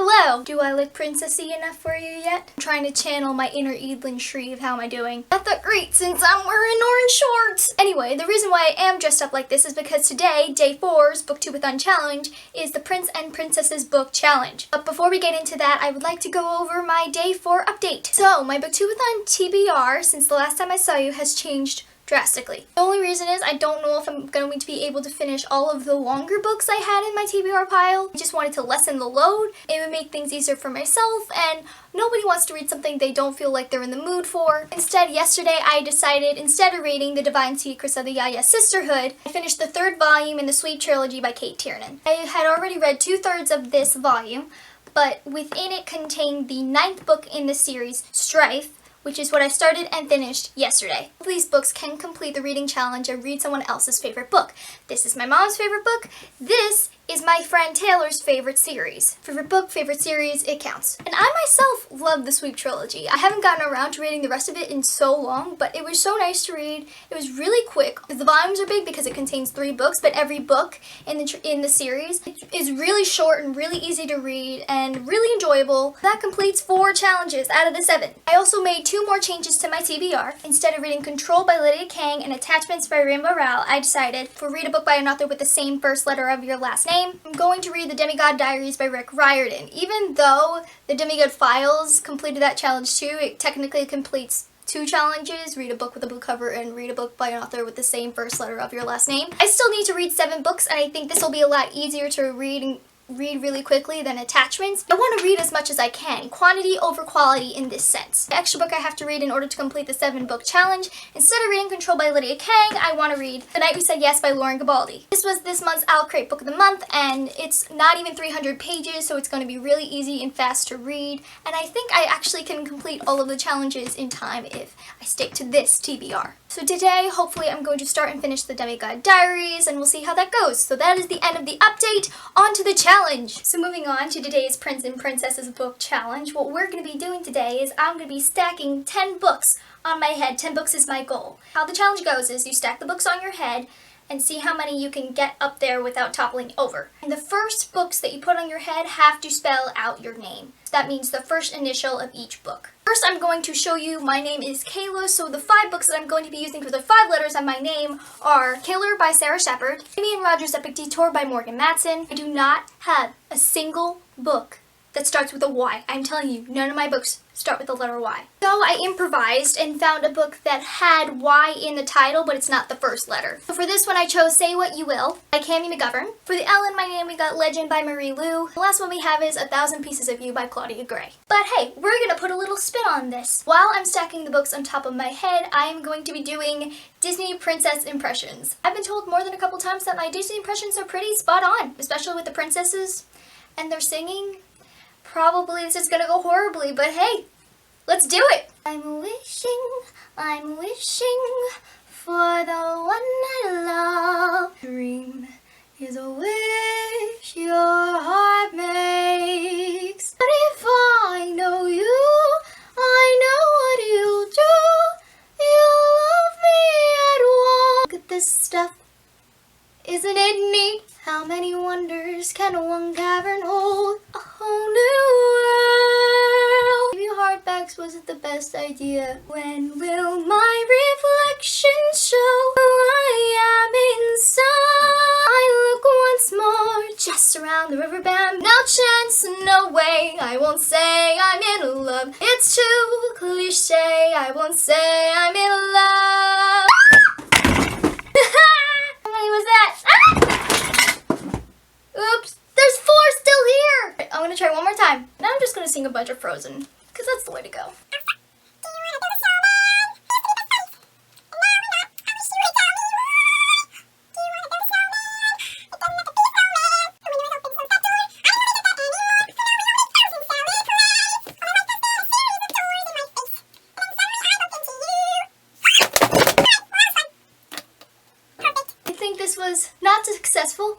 Hello! Do I look princessy enough for you yet? I'm trying to channel my inner Evelyn Shreve. How am I doing? Not that great since I'm wearing orange shorts! Anyway, the reason why I am dressed up like this is because today, day 4's Booktube-A-Thon challenge is the Prince and Princesses book challenge. But before we get into that, I would like to go over my day 4 update. So, my Booktube-A-Thon TBR since the last time I saw you has changed drastically. The only reason is I don't know if I'm going to be able to finish all of the longer books I had in my TBR pile. I just wanted to lessen the load. It would make things easier for myself, and nobody wants to read something they don't feel like they're in the mood for. Instead, yesterday I decided, instead of reading The Divine Secrets of the Yaya Sisterhood, I finished the 3rd volume in the Sweet Trilogy by Kate Tiernan. I had already read 2/3 of this volume, but within it contained the 9th book in the series, Strife, which is what I started and finished yesterday. These books can complete the reading challenge and read someone else's favorite book. This is my mom's favorite book. This is my friend Taylor's favorite series. Favorite book, favorite series, it counts. And I myself love the Sweet Trilogy. I haven't gotten around to reading the rest of it in so long, but it was so nice to read. It was really quick. The volumes are big because it contains 3 books, but every book in the series is really short and really easy to read and really enjoyable. That completes 4 challenges out of the 7. I also made 2 more changes to my TBR. Instead of reading Control by Lydia Kang and Attachments by Rainbow Rowell, I decided to read a book by an author with the same first letter of your last name. I'm going to read The Demigod Diaries by Rick Riordan. Even though The Demigod Files completed that challenge too, it technically completes 2 challenges, read a book with a blue cover and read a book by an author with the same first letter of your last name. I still need to read 7 books, and I think this will be a lot easier to read really quickly than Attachments. I want to read as much as I can, quantity over quality in this sense. The extra book I have to read in order to complete the 7-book challenge, instead of reading Control by Lydia Kang, I want to read The Night We Said Yes by Lauren Gabaldi. This was this month's Owl Crate Book of the Month, and it's not even 300 pages, so it's going to be really easy and fast to read, and I think I actually can complete all of the challenges in time if I stick to this TBR. So today, hopefully, I'm going to start and finish the Demigod Diaries, and we'll see how that goes. So that is the end of the update. On to the challenge. So moving on to today's Prince and Princesses book challenge, what we're going to be doing today is I'm going to be stacking 10 books on my head. 10 books is my goal. How the challenge goes is you stack the books on your head and see how many you can get up there without toppling over. And the first books that you put on your head have to spell out your name. That means the first initial of each book. First, I'm going to show you my name is Kayla, so the 5 books that I'm going to be using for the 5 letters of my name are Killer by Sarah Shepard, Amy and Roger's Epic Detour by Morgan Matson. I do not have a single book that starts with a Y. I'm telling you, none of my books start with the letter Y. So I improvised and found a book that had Y in the title, but it's not the first letter. So for this one, I chose Say What You Will by Cami McGovern. For the L in my name, we got Legend by Marie Lu. The last one we have is 1,000 Pieces of You by Claudia Gray. But hey, we're gonna put a little spin on this. While I'm stacking the books on top of my head, I am going to be doing Disney princess impressions. I've been told more than a couple times that my Disney impressions are pretty spot on, especially with the princesses and their singing. Probably this is gonna go horribly, but hey, let's do it! I'm wishing for the one I love. Dream is a wish your heart makes. But if I know you, I know what you'll do. You'll love me at once. Look at this stuff. Isn't it neat? How many wonders can one cavern hold? A whole new world. Maybe hardbacks wasn't the best idea. When will my reflection show who I am inside? I look once more, just around the riverbend. No chance, no way, I won't say I'm in love. It's too cliche, I won't say I'm in love. How many was that? Oops, there's 4 still here! I'm gonna try one more time. Now I'm just gonna sing a bunch of Frozen, because that's the way to go. I think this was not successful,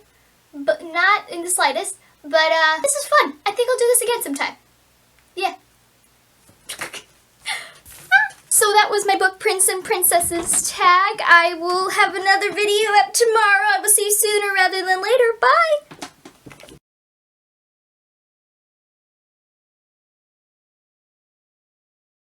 but not in the slightest, but this is fun. I think I'll do this again sometime. Yeah. So that was my book Prince and Princesses tag. I will have another video up tomorrow. I will see you sooner rather than later. Bye!